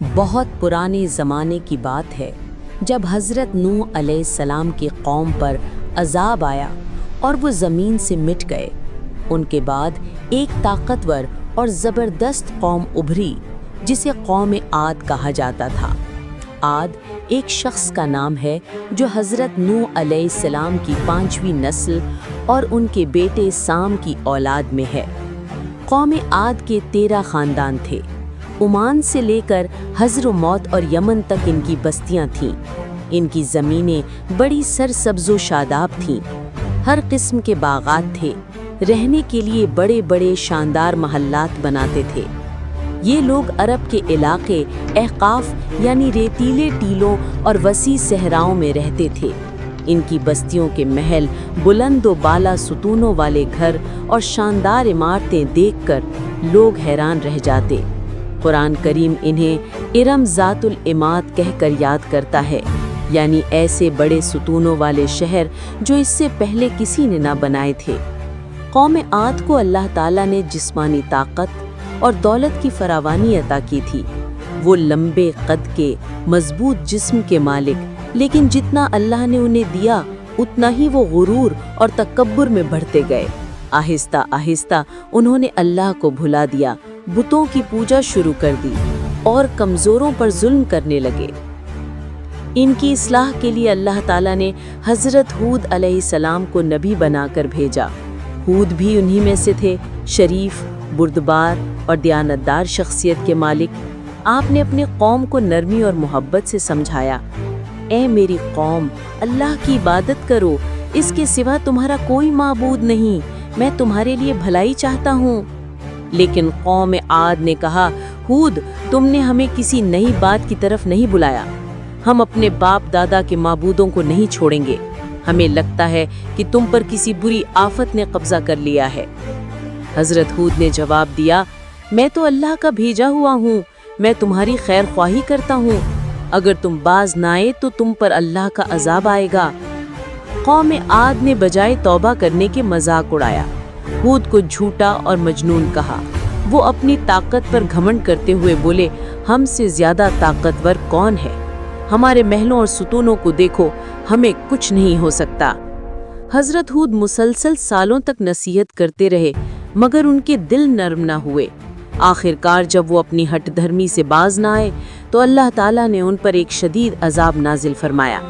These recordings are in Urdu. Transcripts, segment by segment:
بہت پرانے زمانے کی بات ہے جب حضرت نوح علیہ السلام کی قوم پر عذاب آیا اور وہ زمین سے مٹ گئے۔ ان کے بعد ایک طاقتور اور زبردست قوم ابھری جسے قوم عاد کہا جاتا تھا۔ عاد ایک شخص کا نام ہے جو حضرت نوح علیہ السلام کی 5ویں نسل اور ان کے بیٹے سام کی اولاد میں ہے۔ قوم عاد کے 13 خاندان تھے۔ عمان سے لے کر حضرموت اور یمن تک ان کی بستیاں تھیں۔ ان کی زمینیں بڑی سرسبز و شاداب تھیں۔ ہر قسم کے باغات تھے۔ رہنے کے لیے بڑے بڑے شاندار محلات بناتے تھے۔ یہ لوگ عرب کے علاقے احقاف یعنی ریتیلے ٹیلوں اور وسیع صحراؤں میں رہتے تھے۔ ان کی بستیوں کے محل، بلند و بالا ستونوں والے گھر اور شاندار عمارتیں دیکھ کر لوگ حیران رہ جاتے۔ قرآن کریم انہیں ارم ذات العماد کہہ کر یاد کرتا ہے، یعنی ایسے بڑے ستونوں والے شہر جو اس سے پہلے کسی نے نہ بنائے تھے۔ قوم عاد کو اللہ تعالیٰ نے جسمانی طاقت اور دولت کی فراوانی عطا کی تھی۔ وہ لمبے قد کے مضبوط جسم کے مالک، لیکن جتنا اللہ نے انہیں دیا اتنا ہی وہ غرور اور تکبر میں بڑھتے گئے۔ آہستہ آہستہ انہوں نے اللہ کو بھلا دیا، بتوں کی پوجا شروع کر دی اور کمزوروں پر ظلم کرنے لگے۔ ان کی اصلاح کے لیے اللہ تعالیٰ نے حضرت ہود علیہ السلام کو نبی بنا کر بھیجا۔ ہود بھی انہی میں سے تھے، شریف، بردبار اور دیانتدار شخصیت کے مالک۔ آپ نے اپنی قوم کو نرمی اور محبت سے سمجھایا، اے میری قوم، اللہ کی عبادت کرو، اس کے سوا تمہارا کوئی معبود نہیں، میں تمہارے لیے بھلائی چاہتا ہوں۔ لیکن قوم عاد نے کہا، ہود، تم نے ہمیں کسی نئی بات کی طرف نہیں بلایا، ہم اپنے باپ دادا کے معبودوں کو نہیں چھوڑیں گے، ہمیں لگتا ہے کہ تم پر کسی بری آفت نے قبضہ کر لیا ہے۔ حضرت ہود نے جواب دیا، میں تو اللہ کا بھیجا ہوا ہوں، میں تمہاری خیر خواہی کرتا ہوں، اگر تم باز نہ آئے تو تم پر اللہ کا عذاب آئے گا۔ قوم عاد نے بجائے توبہ کرنے کے مذاق اڑایا، ہود کو جھوٹا اور مجنون کہا۔ وہ اپنی طاقت پر گھمنڈ کرتے ہوئے بولے، ہم سے زیادہ طاقتور کون ہے؟ ہمارے محلوں اور ستونوں کو دیکھو، ہمیں کچھ نہیں ہو سکتا۔ حضرت ہود مسلسل سالوں تک نصیحت کرتے رہے، مگر ان کے دل نرم نہ ہوئے۔ آخرکار جب وہ اپنی ہٹ دھرمی سے باز نہ آئے تو اللہ تعالیٰ نے ان پر ایک شدید عذاب نازل فرمایا۔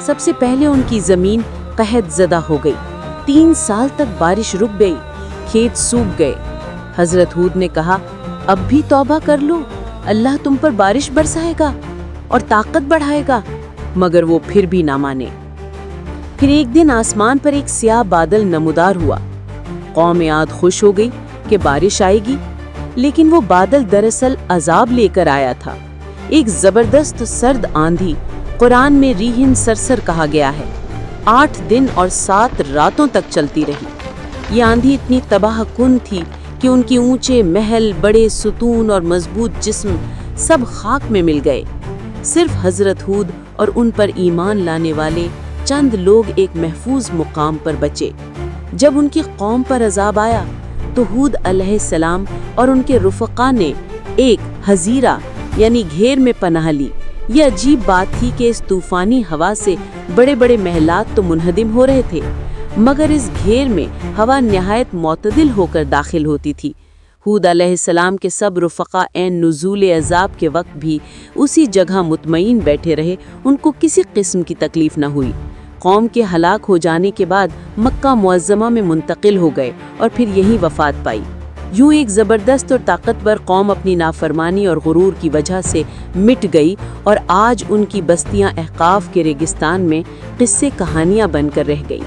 سب سے پہلے ان کی زمین قحط زدہ ہو گئی، 3 سال تک بارش رک گئی، کھیت سوکھ گئے۔ حضرت ہود نے کہا، اب بھی توبہ کر لو، اللہ تم پر بارش برسائے گا اور طاقت بڑھائے گا، مگر وہ پھر بھی نہ مانے۔ پھر ایک دن آسمان پر ایک سیاہ بادل نمودار ہوا۔ قوم عاد خوش ہو گئی کہ بارش آئے گی، لیکن وہ بادل دراصل عذاب لے کر آیا تھا، ایک زبردست سرد آندھی۔ قرآن میں ریحن سرسر کہا گیا ہے، 8 دن اور 7 راتوں تک چلتی رہی۔ یہ آندھی اتنی تباہ کن تھی کہ ان کے اونچے محل، بڑے ستون اور مضبوط جسم سب خاک میں مل گئے۔ صرف حضرت ہود اور ان پر ایمان لانے والے چند لوگ ایک محفوظ مقام پر بچے۔ جب ان کی قوم پر عذاب آیا تو ہود علیہ السلام اور ان کے رفقا نے ایک حظیرہ یعنی گھیر میں پناہ لی۔ یہ عجیب بات تھی کہ اس طوفانی ہوا سے بڑے بڑے محلات تو منہدم ہو رہے تھے، مگر اس گھیر میں ہوا نہایت معتدل ہو کر داخل ہوتی تھی۔ ہود علیہ السلام کے سب رفقا عین نزول عذاب کے وقت بھی اسی جگہ مطمئن بیٹھے رہے، ان کو کسی قسم کی تکلیف نہ ہوئی۔ قوم کے ہلاک ہو جانے کے بعد مکہ معظمہ میں منتقل ہو گئے اور پھر یہیں وفات پائی۔ یوں ایک زبردست اور طاقتور قوم اپنی نافرمانی اور غرور کی وجہ سے مٹ گئی، اور آج ان کی بستیاں احقاف کے ریگستان میں قصے کہانیاں بن کر رہ گئی۔